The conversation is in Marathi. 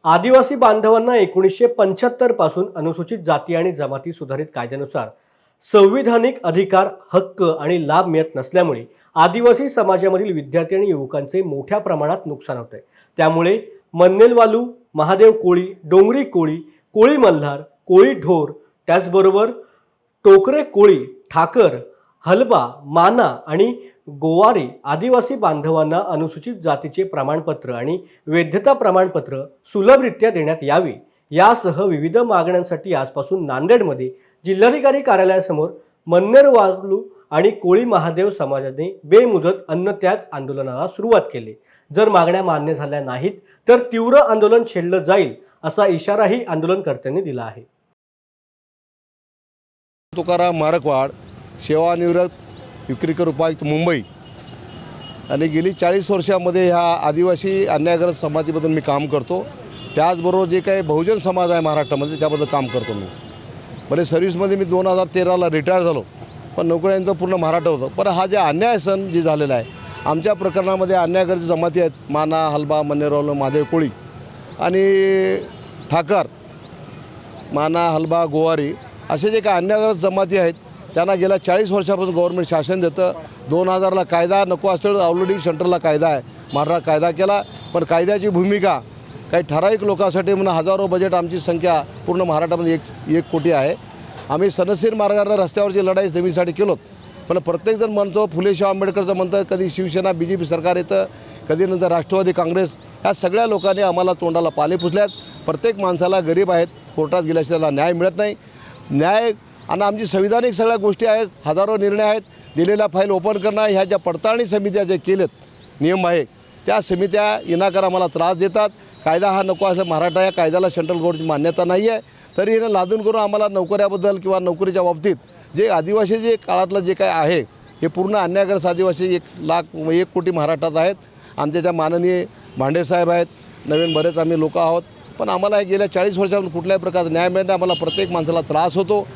आदिवासी बांधवांना 1975 पासून अनुसूचित जाती आणि जमाती सुधारित कायद्यानुसार संविधानिक अधिकार, हक्क आणि लाभ मिळत नसल्यामुळे आदिवासी समाजामधील विद्यार्थी आणि युवकांचे मोठ्या प्रमाणात नुकसान होते। त्यामुळे मन्नेलवालू, महादेव कोळी, डोंगरी कोळी, कोळी मल्हार, कोळी ढोर, त्याचबरोबर टोकरे कोळी, ठाकर, हलबा, माना आणि गोवारी आदिवासी बांधवांना अनुसूचित जातीचे प्रमाणपत्र आणि वैधता प्रमाणपत्र सुलभरित्या देण्यात यावे यासह विविध मागण्यांसाठी आजपासून नांदेडमध्ये जिल्हाधिकारी कार्यालयासमोर मन्नेरवालू आणि कोळी महादेव समाजाने बेमुदत अन्नत्याग आंदोलनाला सुरुवात केली। जर मागण्या मान्य झाल्या नाहीत तर तीव्र आंदोलन छेडलं जाईल असा इशाराही आंदोलनकर्त्यांनी दिला आहे। तुकाराम मारकवाड, सेवानिवृत्त विक्रीकर उपायुक्त मुंबई आणि गेली 40 वर्षामध्ये ह्या आदिवासी अन्यायग्रस्त समाजाबद्दल मी काम करतो। त्याचबरोबर जे काही बहुजन समाज आहे महाराष्ट्रामध्ये त्याबद्दल काम करतो मी। म्हणजे सर्व्हिसमध्ये मी 2013ला रिटायर झालो, पण नोकऱ्यांचं पूर्ण मराठा होतं। पण हा जे अन्याय सण जे झालेला आहे आमच्या प्रकरणामध्ये अन्यायग्रस्त जमाती आहेत, माना, हलबा, मन्नेरवालू, महादेव कोळी आणि ठाकर, माना, हलबा, गोवारी असे जे काही अन्यायग्रस्त जमाती आहेत त्यांना गेल्या 40 वर्षापासून गव्हर्नमेंट शासन देतं। 2000ला कायदा नको असलं ऑलरेडी सेंट्रलला कायदा आहे, महाराष्ट्र कायदा केला, पण कायद्याची भूमिका काही ठराविक लोकांसाठी म्हणून हजारो बजेट आमची संख्या पूर्ण महाराष्ट्रामध्ये एक कोटी आहे। आम्ही सनदशीर मार्गाने रस्त्यावरची लढाई जमिनीसाठी केलोत, पण प्रत्येकजण म्हणतो फुले शाहू आंबेडकरचं म्हणतं, कधी शिवसेना BJP सरकार येतं, कधी नंतर राष्ट्रवादी काँग्रेस, ह्या सगळ्या लोकांनी आम्हाला तोंडाला पाले पुसल्यात। प्रत्येक माणसाला गरीब आहेत, कोर्टात गेल्याशिवाय त्याला न्याय मिळत नाही। न्याय आणि आमची संविधानिक सगळ्या गोष्टी आहेत, हजारो निर्णय आहेत, दिलेल्या फाईल ओपन करणं, ह्या ज्या पडताळणी समित्या जे केलेत नियम आहे त्या समित्या विनाकारण आम्हाला त्रास देतात। कायदा हा नको असं मराठा या कायद्याला सेंट्रल कोर्टची मान्यता नाही आहे, तरी हिनं लादून करून आम्हाला नोकऱ्याबद्दल किंवा नोकरीच्या बाबतीत जे आदिवासी जे काळातलं जे काय आहे हे पूर्ण अन्यायग्रस्त आदिवासी 1 कोटी महाराष्ट्रात आहेत। आमच्या माननीय भांडेसाहेब आहेत, नवीन बरेच आम्ही लोक आहोत, पण आम्हाला हे गेल्या 40 वर्षापासून कुठल्याही प्रकारचा न्याय मिळत नाही। आम्हाला प्रत्येक माणसाला त्रास होतो,